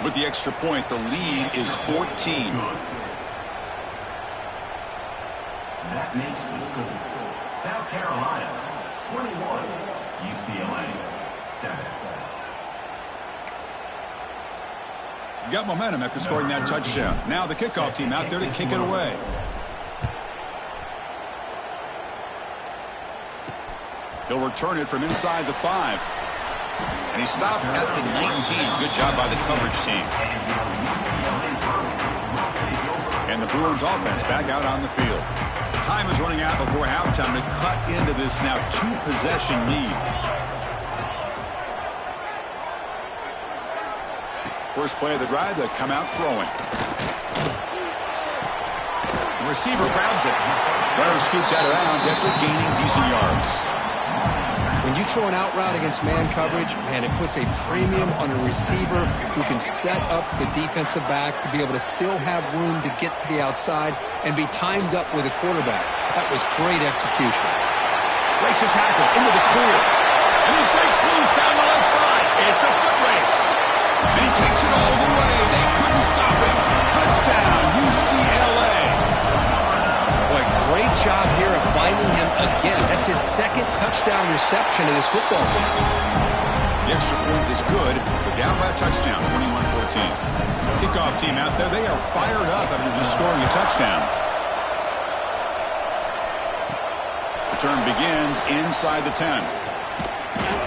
With the extra point, the lead is 14. That makes the score South Carolina 21, UCLA 7. Got momentum after scoring that touchdown. Now the kickoff team out there to kick it away. He'll return it from inside the 5. And he stopped at the 19. Good job by the coverage team. And the Bruins offense back out on the field. Time is running out before halftime to cut into this now 2-possession lead. First play of the drive, they come out throwing. The receiver grabs it. Runner scoots out of bounds after gaining decent yards. When you throw an out route against man coverage, man, it puts a premium on a receiver who can set up the defensive back to be able to still have room to get to the outside and be timed up with a quarterback. That was great execution. Breaks a tackle into the clear. And he breaks loose down the left side. It's a foot race. And he takes it all the way. They couldn't stop him. Touchdown, UCLA. Boy, great job here of finding him again. That's his second touchdown reception of this football game. The extra point is good. They're down by a touchdown, 21-14. Kickoff team out there, they are fired up after just scoring a touchdown. Return begins inside the 10.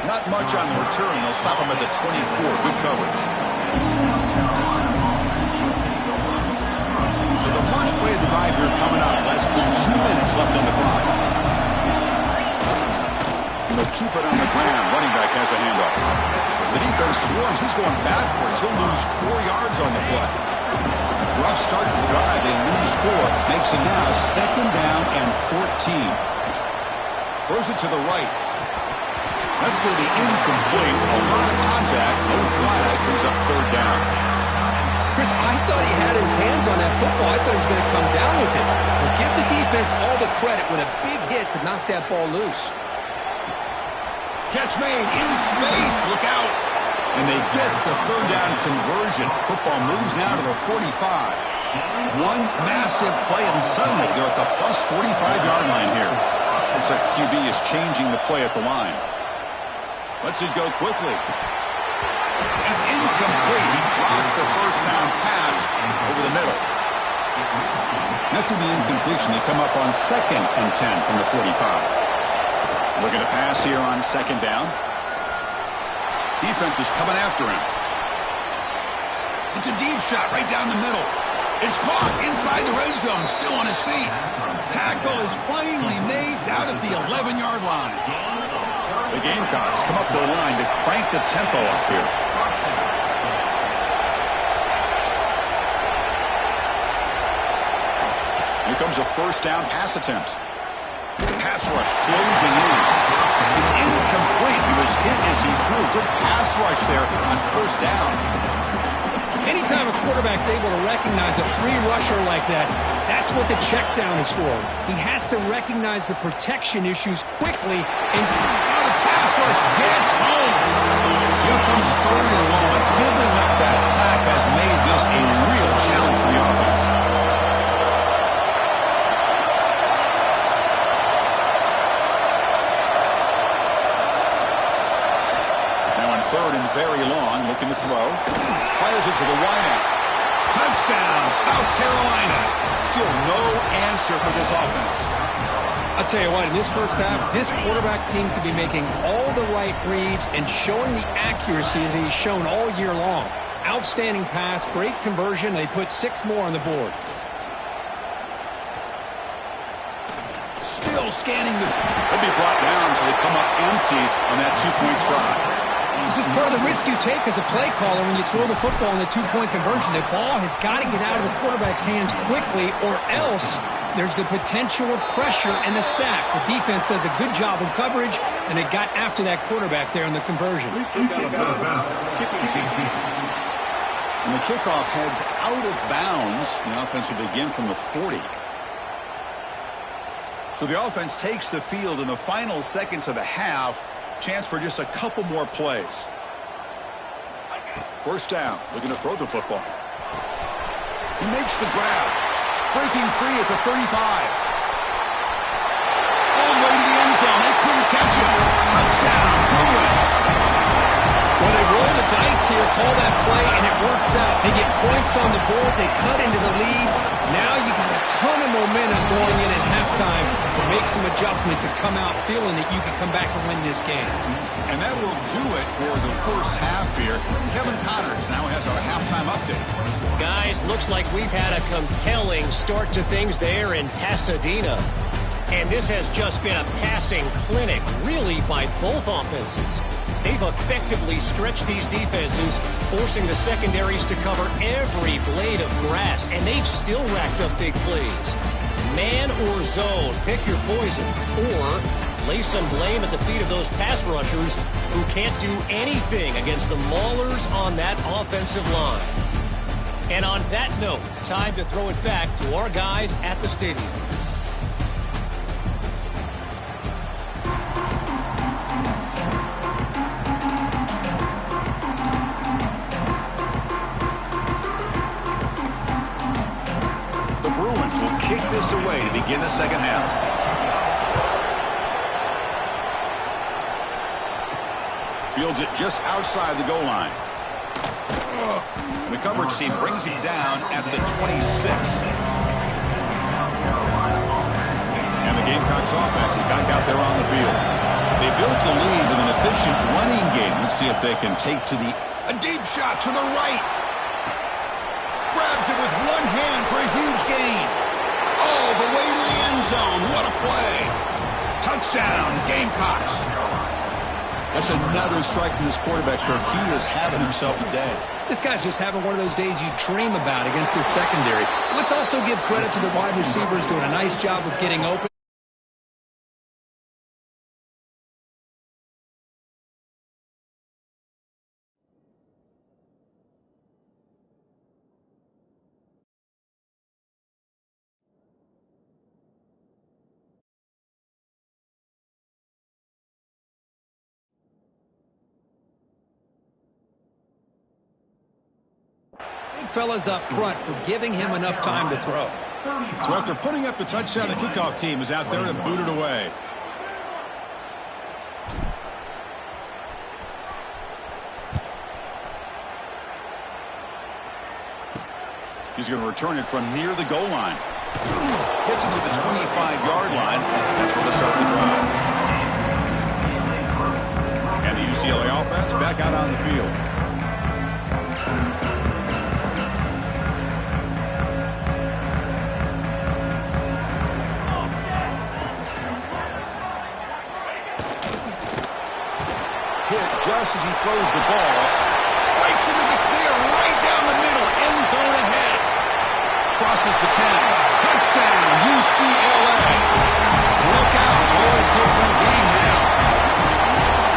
Not much on the return. They'll stop him at the 24. Good coverage. So the first play of the drive here coming up. Less than 2 minutes left on the clock. And they'll keep it on the ground. Running back has the handoff. The defense swarms. He's going backwards. He'll lose 4 yards on the play. Rough start to the drive. They lose 4. Makes it now 2nd down and 14. Throws it to the right. That's going to be incomplete. A lot of contact. No flag. Brings up 3rd down. Chris, I thought he had his hands on that football. I thought he was going to come down with it. But give the defense all the credit with a big hit to knock that ball loose. Catch made in space. Look out. And they get the 3rd down conversion. Football moves now to the 45. One massive play, and suddenly they're at the plus 45-yard line here. Looks like the QB is changing the play at the line. Lets it go quickly. It's incomplete. He dropped the 1st down pass over the middle. After the incompletion, they come up on 2nd and 10 from the 45. Looking to pass here on 2nd down. Defense is coming after him. It's a deep shot right down the middle. It's caught inside the red zone, still on his feet. Tackle is finally made down at the 11-yard line. The Gamecocks come up to the line to crank the tempo up here. Here comes a 1st down pass attempt. Pass rush closing in. It's incomplete. He was hit as he threw. Good pass rush there on 1st down. Anytime a quarterback's able to recognize a free rusher like that, that's what the check down is for. He has to recognize the protection issues quickly and now the pass rush gets home. So here comes 3rd and long. Giving up that sack has made this a real challenge for the offense. Now on 3rd and very long, looking to throw. Fires it to the wideout. Touchdown, South Carolina. Still no answer for this offense. I'll tell you what, in this first half, this quarterback seemed to be making all the right reads and showing the accuracy that he's shown all year long. Outstanding pass, great conversion. They put 6 more on the board. Still scanning the... They'll be brought down until they come up empty on that 2-point try. This is part of the risk you take as a play caller when you throw the football in the 2-point conversion. The ball has got to get out of the quarterback's hands quickly, or else there's the potential of pressure and a sack. The defense does a good job of coverage, and they got after that quarterback there in the conversion. And the kickoff heads out of bounds. The offense will begin from the 40. So the offense takes the field in the final seconds of the half. Chance for just a couple more plays. First down, looking to throw the football. He makes the grab. Breaking free at the 35. All the way to the end zone. They couldn't catch him. Touchdown, Bruins. Well, they roll the dice here, call that play, and it works out. They get points on the board. They cut into the lead. Now you got a ton of momentum going in at halftime to make some adjustments and come out feeling that you can come back and win this game. And that will do it for the first half here. Kevin Connors now has our halftime update. Guys, looks like we've had a compelling start to things there in Pasadena. And this has just been a passing clinic, really, by both offenses. They've effectively stretched these defenses, forcing the secondaries to cover every blade of grass, and they've still racked up big plays. Man or zone, pick your poison, or lay some blame at the feet of those pass rushers who can't do anything against the maulers on that offensive line. And on that note, time to throw it back to our guys at the stadium. This away to begin the second half. Fields it just outside the goal line. The coverage team brings him down at the 26. And the Gamecocks offense is back out there on the field. They built the lead with an efficient running game. Let's see if they can take to a deep shot to the right. Grabs it with one hand for a huge gain. All the way to the end zone. What a play. Touchdown, Gamecocks. That's another strike from this quarterback, Kirk. He is having himself a day. This guy's just having one of those days you dream about against this secondary. Let's also give credit to the wide receivers doing a nice job of getting open. Big fellas up front for giving him enough time to throw. So after putting up the touchdown, the kickoff team is out there to boot it away. He's going to return it from near the goal line. Gets it to the 25-yard line. That's where they start the drive. And the UCLA offense back out on the field. Just as he throws the ball, breaks into the clear right down the middle, end zone ahead. Crosses the 10. Touchdown, UCLA. Look out, what a different game now.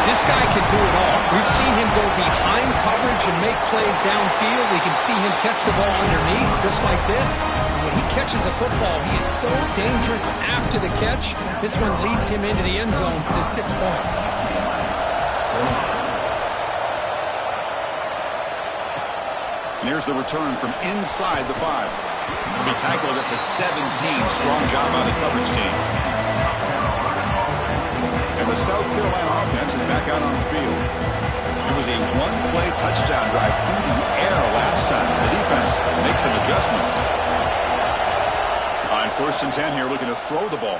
This guy can do it all. We've seen him go behind coverage and make plays downfield. We can see him catch the ball underneath, just like this. And when he catches a football, he is so dangerous after the catch. This one leads him into the end zone for the 6 points. And here's the return from inside the 5. He'll be tackled at the 17. Strong job by the coverage team. And the South Carolina offense is back out on the field. It was a one-play touchdown drive through the air last time. The defense makes some adjustments. On 1st and 10 here, looking to throw the ball.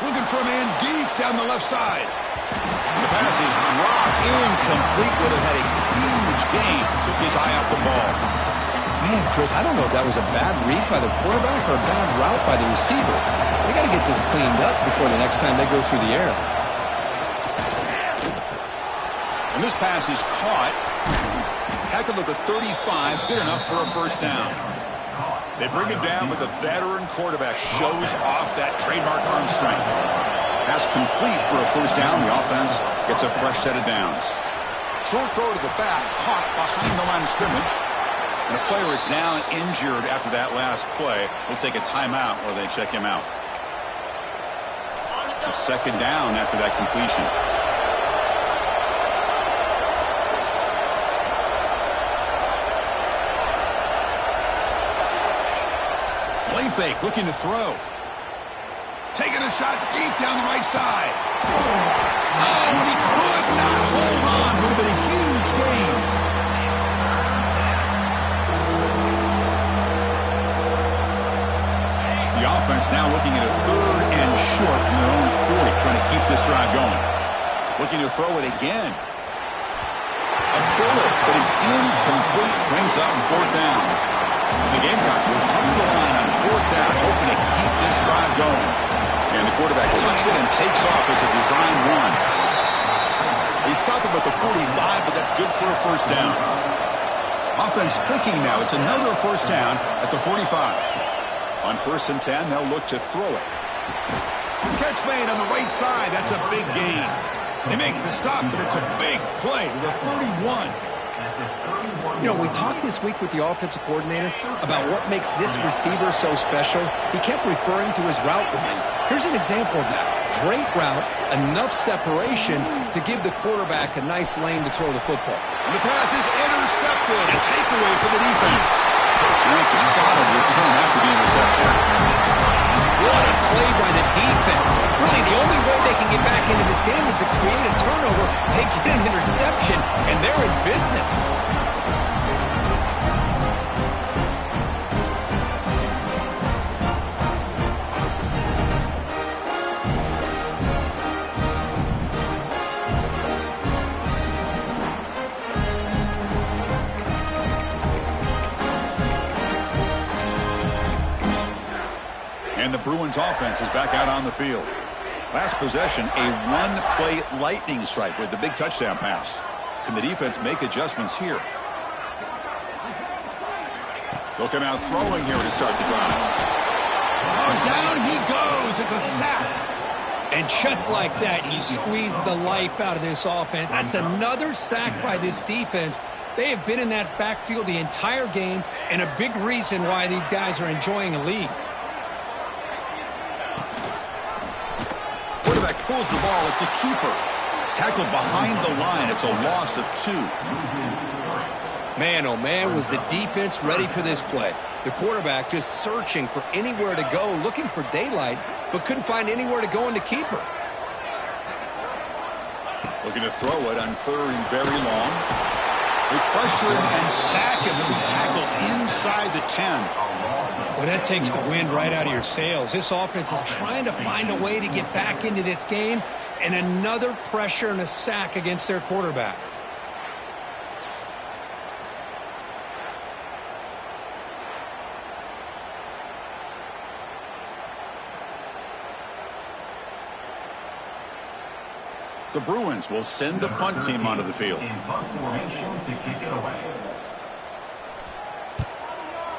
Looking for a man deep down the left side. The pass is dropped incomplete. Would have had a huge gain. Took his eye off the ball. Man, Chris, I don't know if that was a bad read by the quarterback or a bad route by the receiver. They got to get this cleaned up before the next time they go through the air. And this pass is caught. Tackled at the 35. Good enough for a first down. They bring him down, but the veteran quarterback shows off that trademark arm strength. Pass complete for a first down. The offense gets a fresh set of downs. Short throw to the back, caught behind the line of scrimmage. And the player is down injured after that last play. We'll take a timeout or they check him out. A second down after that completion. fake, looking to throw. Taking a shot deep down the right side. Oh, and he could not hold on. Would have been a huge gain. The offense now looking at a 3rd and short from their own 40, trying to keep this drive going. Looking to throw it again. A bullet, but it's incomplete. Brings up 4th down. The Gamecocks will come to the line on 4th down, hoping to keep this drive going. And the quarterback tucks it and takes off as a design run. They stop him at the 45, but that's good for a 1st down. Offense clicking now. It's another 1st down at the 45. On 1st and 10, they'll look to throw it. Catch made on the right side. That's a big gain. They make the stop, but it's a big play to the 31. You know, we talked this week with the offensive coordinator about what makes this receiver so special. He kept referring to his route running. Here's an example of that. Great route, enough separation to give the quarterback a nice lane to throw the football. And the pass is intercepted. A takeaway for the defense. And it's a solid return after the interception. What a play by the defense. Really, the only way they can get back into this game is to create a turnover. They get an interception, and they're in business. And the Bruins offense is back out on the field. Last possession, a one-play lightning strike with the big touchdown pass. Can the defense make adjustments here? They'll come out throwing here to start the drive. Oh, down he goes. It's a sack. And just like that, you squeeze the life out of this offense. That's another sack by this defense. They have been in that backfield the entire game, and a big reason why these guys are enjoying a lead. Quarterback pulls the ball. It's a keeper. Tackled behind the line. It's a loss of 2. Man, oh man, was the defense ready for this play. The quarterback just searching for anywhere to go, looking for daylight, but couldn't find anywhere to go in the keeper. Looking to throw it on 3rd and very long. They pressure him and sack him. He'll be tackled inside the 10. Well, that takes the wind right out of your sails. This offense is trying to find a way to get back into this game, and another pressure and a sack against their quarterback. The Bruins will send the punt team onto the field. In punt formation to kick it away.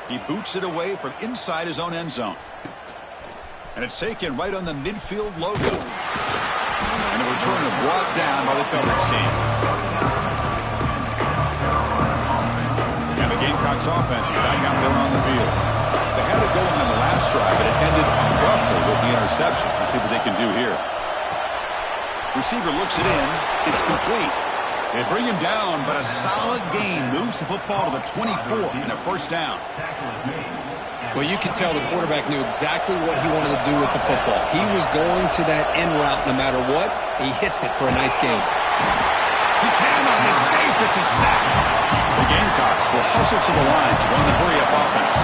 He boots it away from inside his own end zone. And it's taken right on the midfield logo. And the return is brought down by the coverage team. And the Gamecocks offense is back out there on the field. They had it going on the last drive, but it ended abruptly with the interception. Let's see what they can do here. Receiver looks it in. It's complete. They bring him down, but a solid gain moves the football to the 24 and a 1st down. Well, you can tell the quarterback knew exactly what he wanted to do with the football. He was going to that end route no matter what. He hits it for a nice gain. He cannot escape. It's a sack. The Gamecocks will hustle to the line to run the hurry-up offense.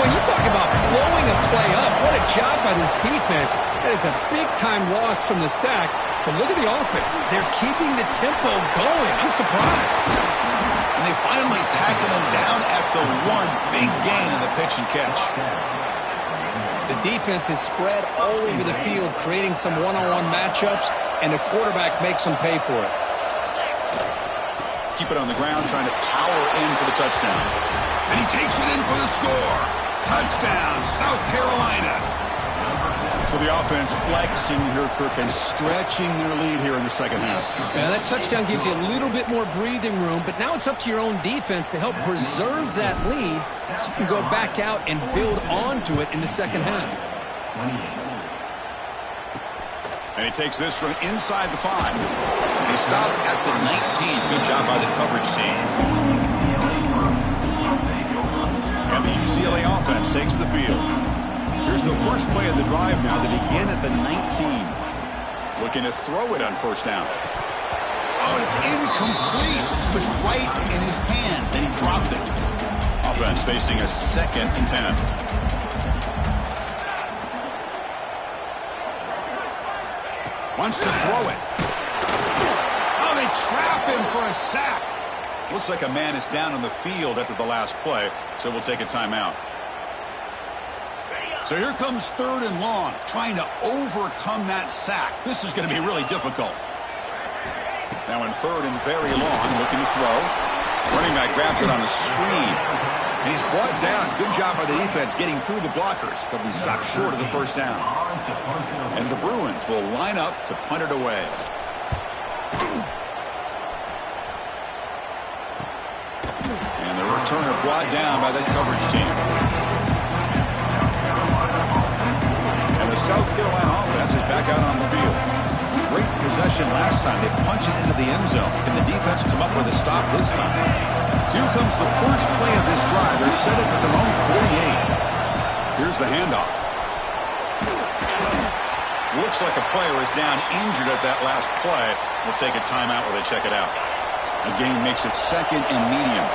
Boy, you talk about blowing a play up. What a job by this defense. That is a big-time loss from the sack. But look at the offense. They're keeping the tempo going. I'm surprised. And they finally tackle him down at the 1. Big gain in the pitch and catch. The defense is spread all over the field, creating some one-on-one matchups, and the quarterback makes them pay for it. Keep it on the ground, trying to power in for the touchdown. And he takes it in for the score. Touchdown, South Carolina. So the offense flexing here, Kirk, and stretching their lead here in the second half. Yeah, that touchdown gives you a little bit more breathing room, but now it's up to your own defense to help preserve that lead so you can go back out and build onto it in the second half. And he takes this from inside the 5. He stopped at the 19. Good job by the coverage team. And the UCLA offense takes the field. Here's the first play of the drive now. They begin at the 19. Looking to throw it on first down. Oh, it's incomplete. It was right in his hands, and he dropped it. Offense facing a 2nd and 10. Wants to throw it. Oh, they trap him for a sack. Looks like a man is down on the field after the last play, so we'll take a timeout. So here comes 3rd and long, trying to overcome that sack. This is going to be really difficult. Now in 3rd and very long, looking to throw. Running back grabs it on a screen. And he's brought down. Good job by the defense getting through the blockers, but we stopped short of the first down. And the Bruins will line up to punt it away. And the returner brought down by the coverage team. The South Carolina offense is back out on the field. Great possession last time. They punch it into the end zone. Can the defense come up with a stop this time? Here comes the first play of this drive. They're set up at their own 48. Here's the handoff. Looks like a player is down injured at that last play. We'll take a timeout while they check it out. The game makes it 2nd and medium.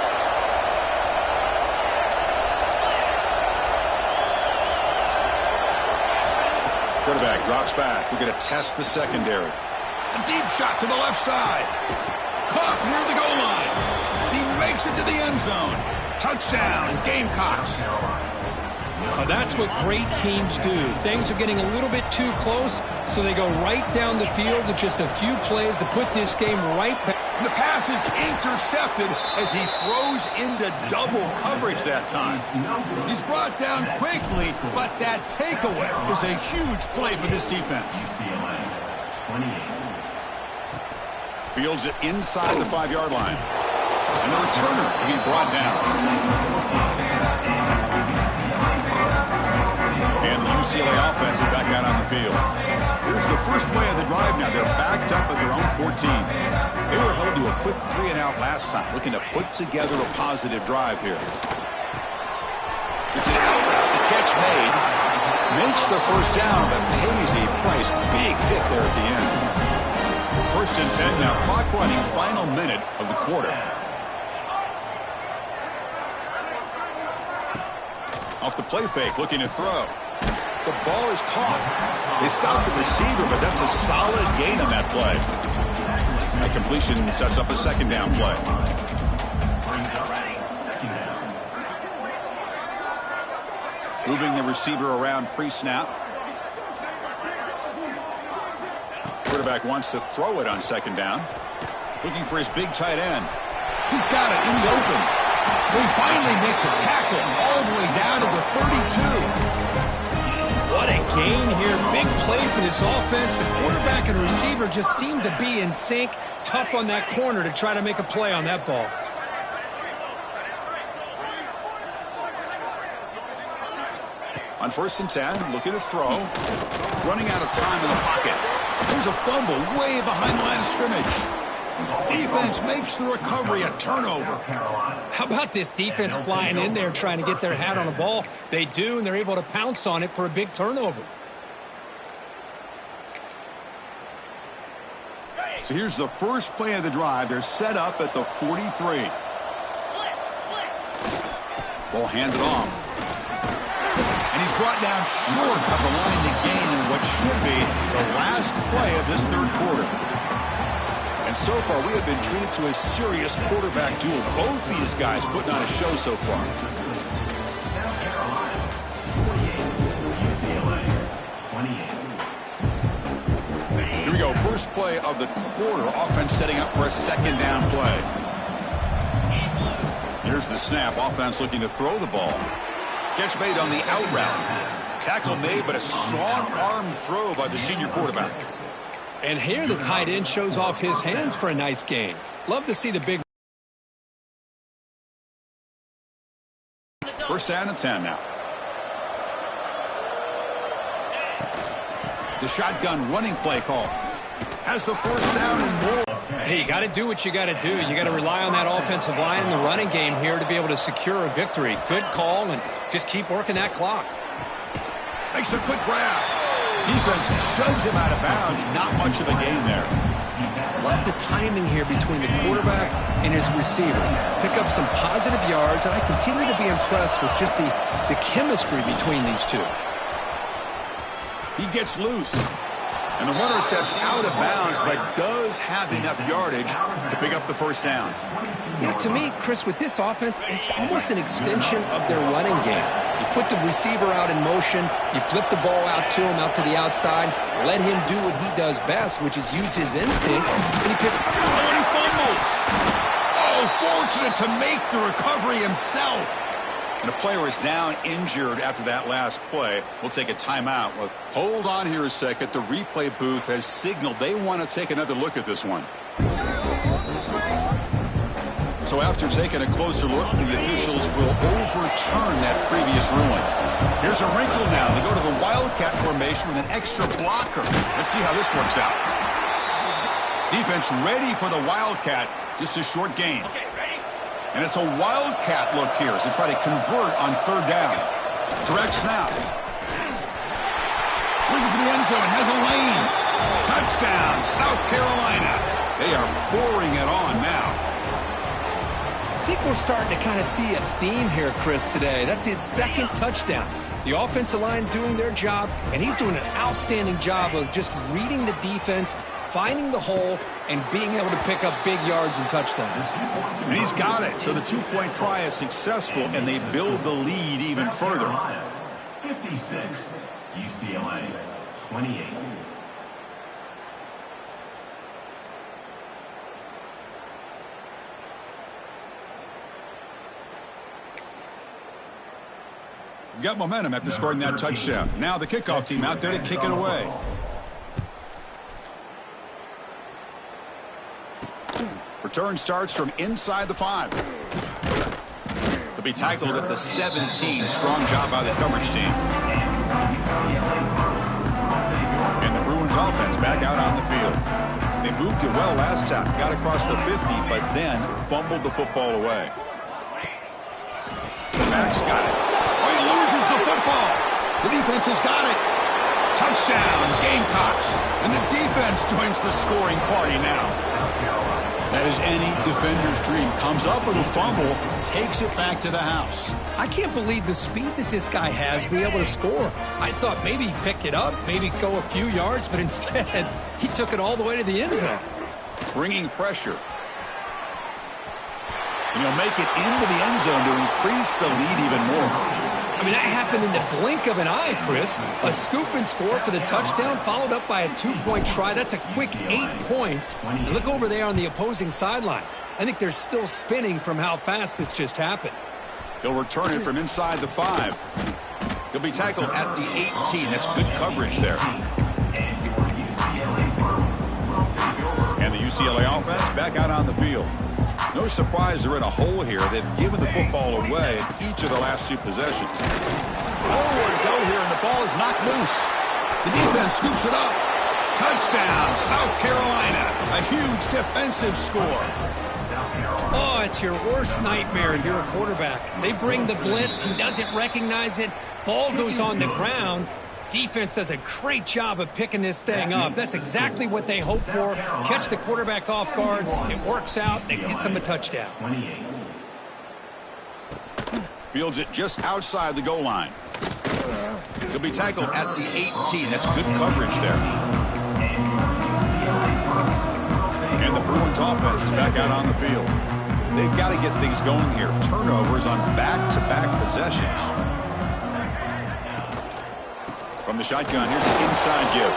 Quarterback drops back. We're going to test the secondary. A deep shot to the left side. Caught near the goal line. He makes it to the end zone. Touchdown, Gamecocks. That's what great teams do. Things are getting a little bit too close, so they go right down the field with just a few plays to put this game right back. The pass is intercepted as he throws into double coverage that time. He's brought down quickly, but that takeaway is a huge play for this defense. Fields it inside the 5-yard line. And the returner will be brought down. And the UCLA offense is back out on the field. Here's the first play of the drive now. They're backed up at their own 14. They were held to a quick 3-and-out last time, looking to put together a positive drive here. It's an out route. The catch made. Makes the first down, but pays a price. Big hit there at the end. 1st and 10 now. Clock running. Final minute of the quarter. Off the play fake, looking to throw. The ball is caught. They stop the receiver, but that's a solid gain on that play. That completion sets up a 2nd down play. Moving the receiver around pre-snap. Quarterback wants to throw it on 2nd down. Looking for his big tight end. He's got it in the open. They finally make the tackle all the way down to the 32. What a gain here. Big play for this offense. The quarterback and receiver just seem to be in sync. Tough on that corner to try to make a play on that ball. On 1st and 10, looking to throw. Running out of time in the pocket. There's a fumble way behind the line of scrimmage. Defense makes the recovery a turnover. How about this defense flying in there trying to get their hat on the ball? They do, and they're able to pounce on it for a big turnover. So here's the first play of the drive. They're set up at the 43. Ball handed off. And he's brought down short of the line to gain in what should be the last play of this 3rd quarter. And so far, we have been treated to a serious quarterback duel. Both these guys putting on a show so far. Here we go. First play of the quarter. Offense setting up for a 2nd down play. Here's the snap. Offense looking to throw the ball. Catch made on the out route. Tackle made, but a strong arm throw by the senior quarterback. And here the tight end shows off his hands for a nice gain. Love to see the big. 1st down and 10 now. The shotgun running play call. Has the 1st down and more. Hey, you got to do what you got to do. You got to rely on that offensive line and the running game here to be able to secure a victory. Good call, and just keep working that clock. Makes a quick grab. Defense shoves him out of bounds. Not much of a gain there. Love the timing here between the quarterback and his receiver. Pick up some positive yards, and I continue to be impressed with just the chemistry between these two. He gets loose. And the runner steps out of bounds, but does have enough yardage to pick up the first down. You know, to me, Chris, with this offense, it's almost an extension of their running game. You put the receiver out in motion, you flip the ball out to him, out to the outside, let him do what he does best, which is use his instincts, and he picks... Oh, and he fumbles! Oh, fortunate to make the recovery himself. And a player is down injured after that last play. We'll take a timeout. Well, hold on here a second. The replay booth has signaled they want to take another look at this one. So after taking a closer look, the officials will overturn that previous ruling. Here's a wrinkle now. They go to the Wildcat formation with an extra blocker. Let's see how this works out. Defense ready for the Wildcat. Just a short gain. And it's a Wildcat look here as they try to convert on third down. Direct snap. Looking for the end zone. Has a lane. Touchdown, South Carolina. They are pouring it on now. I think we're starting to kind of see a theme here, Chris, today. That's his second touchdown. The offensive line doing their job, and he's doing an outstanding job of just reading the defense, finding the hole, and being able to pick up big yards and touchdowns. And he's got it. So the two-point try is successful, and they build the lead even further. 56, UCLA 28. Got momentum after scoring that touchdown. Now the kickoff team out there to kick it away. Return starts from inside the 5. They'll be tackled at the 17. Strong job by the coverage team. And the Bruins offense back out on the field. They moved it well last time. Got across the 50, but then fumbled the football away. Max got it. Oh, he loses the football. The defense has got it. Touchdown, Gamecocks. And the defense joins the scoring party now. That is any defender's dream. Comes up with a fumble, takes it back to the house. I can't believe the speed that this guy has to be able to score. I thought maybe he'd pick it up, maybe go a few yards, but instead he took it all the way to the end zone. Bringing pressure. And he'll make it into the end zone to increase the lead even more. I mean, that happened in the blink of an eye, Chris. A scoop and score for the touchdown, followed up by a two-point try. That's a quick 8 points. And look over there on the opposing sideline. I think they're still spinning from how fast this just happened. He'll return it from inside the 5. He'll be tackled at the 18. That's good coverage there. And the UCLA offense back out on the field. No surprise they're in a hole here. They've given the football away in each of the last 2 possessions. Forward to go here, and the ball is knocked loose. The defense scoops it up. Touchdown, South Carolina. A huge defensive score. Oh, it's your worst nightmare if you're a quarterback. They bring the blitz. He doesn't recognize it. Ball goes on the ground. Defense does a great job of picking this thing up. That's exactly what they hope for. Catch the quarterback off guard. It works out. It gets him a touchdown. Fields it just outside the goal line. He'll be tackled at the 18. That's good coverage there. And the Bruins offense is back out on the field. They've got to get things going here. Turnovers on back-to-back possessions. From the shotgun, here's an inside give.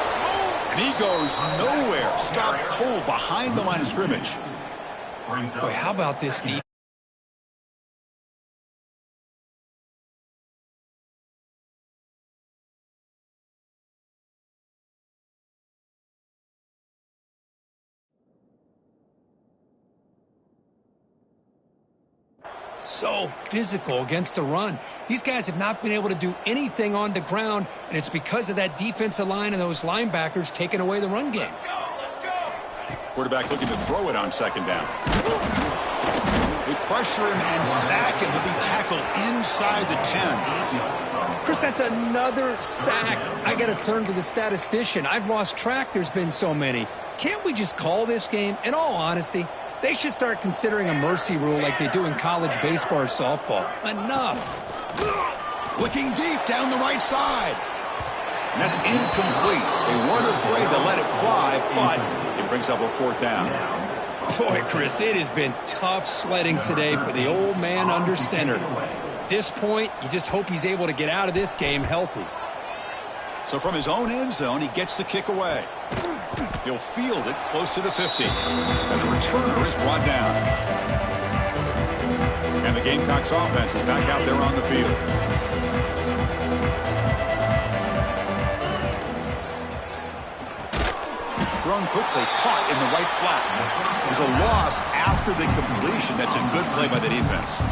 And he goes nowhere. Stopped cold behind the line of scrimmage. Boy, how about this defense? So physical against the run. These guys have not been able to do anything on the ground, and it's because of that defensive line and those linebackers taking away the run game. Quarterback looking to throw it on second down. They pressure him and sack him to be tackled inside the 10. Chris, that's another sack. I got to turn to the statistician. I've lost track. There's been so many. Can't we just call this game? In all honesty, they should start considering a mercy rule like they do in college baseball or softball. Enough. Looking deep down the right side. And that's incomplete. They weren't afraid to let it fly, but it brings up a 4th down. Boy, Chris, it has been tough sledding today for the old man under center. At this point, you just hope he's able to get out of this game healthy. So from his own end zone, he gets the kick away. He'll field it close to the 50. And the returner is brought down. And the Gamecocks offense is back out there on the field. Thrown quickly, caught in the right flat. There's a loss after the completion. That's a good play by the defense.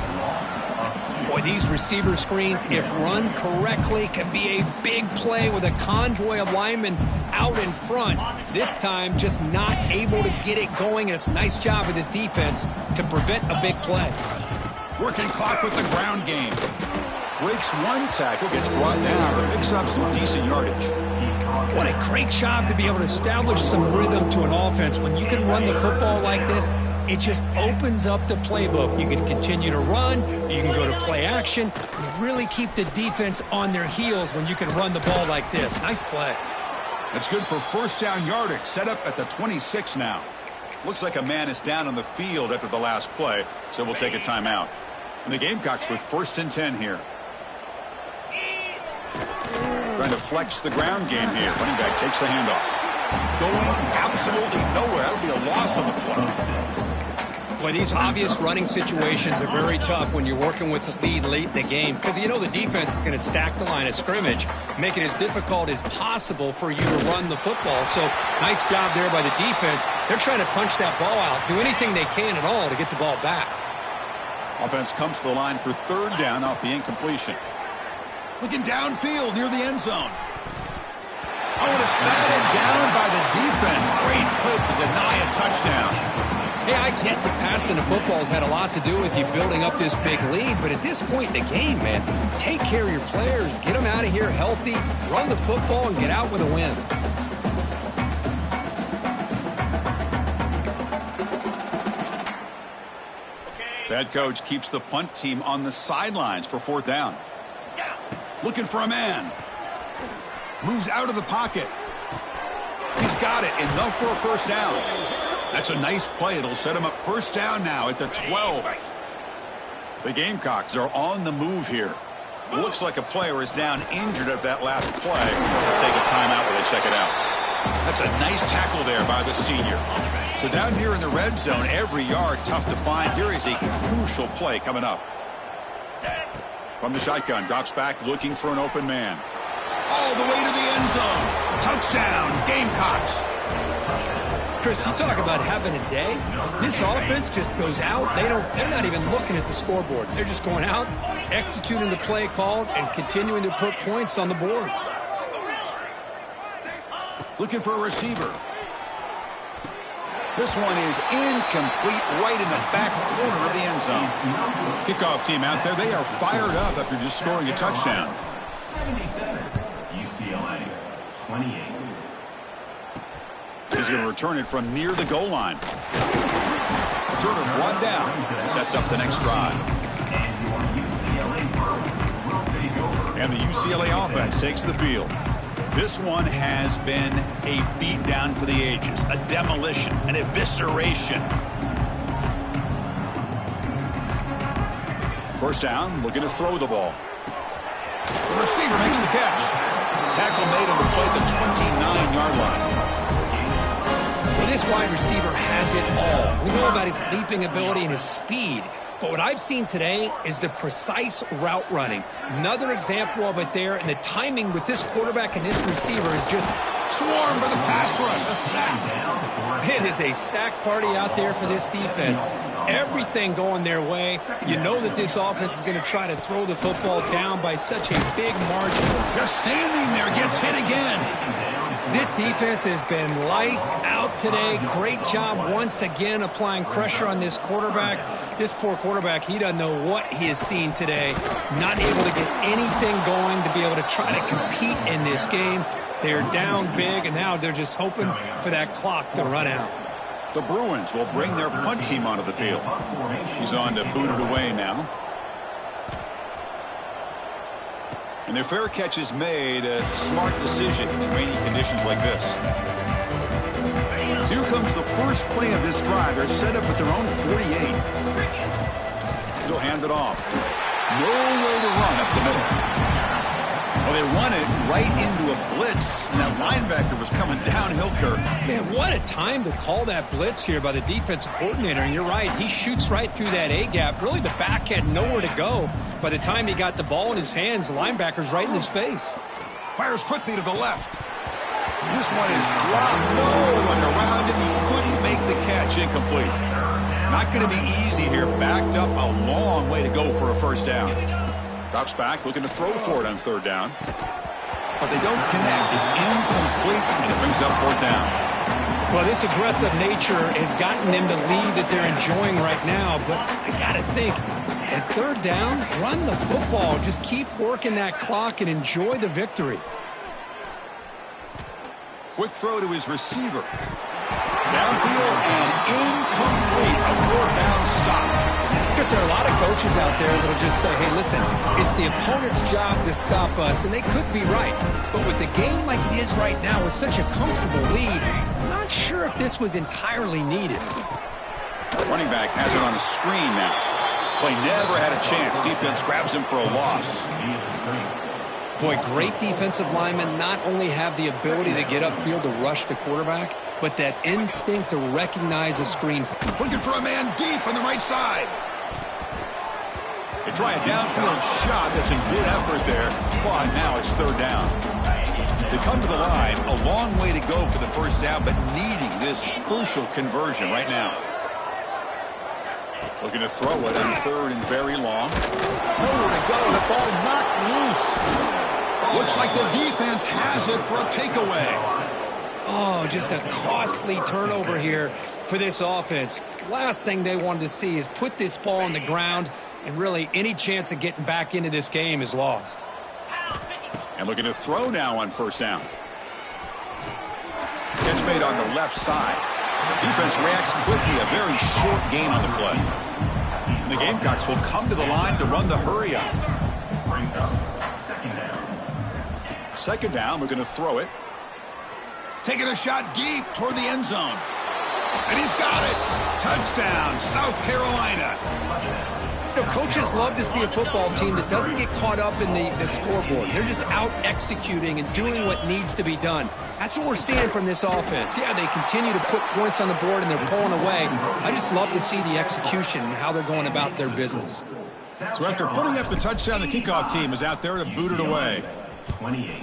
Boy, these receiver screens, if run correctly, can be a big play with a convoy of linemen out in front. This time, just not able to get it going, and it's a nice job of the defense to prevent a big play. Working clock with the ground game. Breaks one tackle, gets brought down, but picks up some decent yardage. What a great job to be able to establish some rhythm to an offense. When you can run the football like this, it just opens up the playbook. You can continue to run. You can go to play action. You really keep the defense on their heels when you can run the ball like this. Nice play. That's good for 1st down yardage. Set up at the 26 now. Looks like a man is down on the field after the last play, so we'll take a timeout. And the Gamecocks with 1st and 10 here. Trying to flex the ground game here. Running back takes the handoff. Going absolutely nowhere. That'll be a loss on the play. Boy, these obvious running situations are very tough when you're working with the lead late in the game, because you know the defense is going to stack the line of scrimmage, make it as difficult as possible for you to run the football. So nice job there by the defense. They're trying to punch that ball out, do anything they can at all to get the ball back. Offense comes to the line for 3rd down off the incompletion. Looking downfield near the end zone. Oh, and it's batted down by the defense. Great play to deny a touchdown. Hey, I get that passing the football has had a lot to do with you building up this big lead, but at this point in the game, man, take care of your players, get them out of here healthy, run the football, and get out with a win. The head coach keeps the punt team on the sidelines for 4th down. Looking for a man. Moves out of the pocket. He's got it. Enough for a 1st down. That's a nice play. It'll set him up 1st down now at the 12. The Gamecocks are on the move here. Looks like a player is down injured at that last play. They'll take a timeout while they check it out. That's a nice tackle there by the senior. So down here in the red zone, every yard tough to find. Here is a crucial play coming up. From the shotgun, drops back looking for an open man. All the way to the end zone. Touchdown, Gamecocks. Chris, you talk about having a day. This offense just goes out. They're not even looking at the scoreboard. They're just going out, executing the play called, and continuing to put points on the board. Looking for a receiver. This one is incomplete, right in the back corner of the end zone. Kickoff team out there. They are fired up after just scoring a touchdown. 77, UCLA, 28. He's going to return it from near the goal line. Sort of brought down. Sets up the next drive. And the UCLA offense takes the field. This one has been a beatdown for the ages, a demolition, an evisceration. 1st down, looking to throw the ball. The receiver makes the catch. Tackle made on the play at the 29-yard line. Well, this wide receiver has it all. We know about his leaping ability and his speed. But what I've seen today is the precise route running. Another example of it there, and the timing with this quarterback and this receiver is just Swarmed by the pass rush. A sack. It is a sack party out there for this defense. Everything going their way. You know that this offense is going to try to throw the football down by such a big margin. Just standing there, gets hit again. This defense has been lights out today. Great job once again applying pressure on this quarterback. This poor quarterback, he doesn't know what he has seen today. Not able to get anything going to be able to try to compete in this game. They're down big, and now they're just hoping for that clock to run out. The Bruins will bring their punt team onto the field. He's on to boot it away now. And their fair catch is made, a smart decision in rainy conditions like this. So here comes the first play of this drive. They're set up at their own 48. They'll hand it off. No way to run up the middle. Well, they run it right into a blitz, and that linebacker was coming downhill, Kirk. Man, what a time to call that blitz here by the defensive coordinator. And you're right, he shoots right through that A-gap. Really, the back had nowhere to go. By the time he got the ball in his hands, the linebacker's right in his face. Fires quickly to the left. This one is dropped low and around him. He couldn't make the catch. Incomplete. Not going to be easy here. Backed up a long way to go for a first down. Drops back, looking to throw for it on third down. But they don't connect. It's incomplete, and it brings up fourth down. Well, this aggressive nature has gotten them the lead that they're enjoying right now. But I got to think, at third down, run the football. Just keep working that clock and enjoy the victory. Quick throw to his receiver. Downfield and incomplete. A fourth down stop. Because there are a lot of coaches out there that will just say, hey, listen, it's the opponent's job to stop us, and they could be right. But with the game like it is right now with such a comfortable lead, I'm not sure if this was entirely needed. Running back has it on the screen now. Play never had a chance. Defense grabs him for a loss. Boy, great defensive linemen not only have the ability to get upfield to rush the quarterback, but that instinct to recognize a screen. Looking for a man deep on the right side. They try a downfield shot. That's a good effort there. But now it's third down. They come to the line. A long way to go for the first down, but needing this crucial conversion right now. Looking to throw it on third and very long. Nowhere to go. The ball knocked loose. Looks like the defense has it for a takeaway. Oh, just a costly turnover here for this offense. Last thing they wanted to see is put this ball on the ground, and really any chance of getting back into this game is lost. And looking to throw now on first down. Catch made on the left side. Defense reacts quickly. A very short game on the play. And the Gamecocks will come to the line to run the hurry up. Second down, we're going to throw it. Taking a shot deep toward the end zone. And he's got it. Touchdown, South Carolina. You know, coaches love to see a football team that doesn't get caught up in the scoreboard. They're just out executing and doing what needs to be done. That's what we're seeing from this offense. Yeah, they continue to put points on the board and they're pulling away. I just love to see the execution and how they're going about their business. So after putting up the touchdown, the kickoff team is out there to boot it away. 28.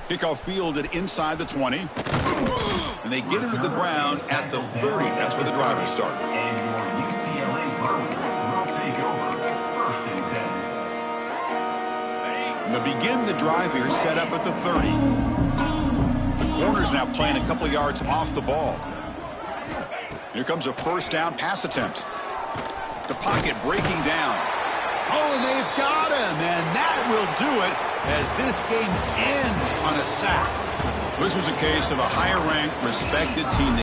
Kickoff fielded inside the 20. And they get him to the ground at the 30. That's where the drive will start. And your UCLA Bruins will take over first and 10. And they begin the drive here, set up at the 30. The corner's now playing a couple yards off the ball. Here comes a first down pass attempt. The pocket breaking down. Oh, and they've got him, and that will do it as this game ends on a sack. This was a case of a higher-ranked, respected team.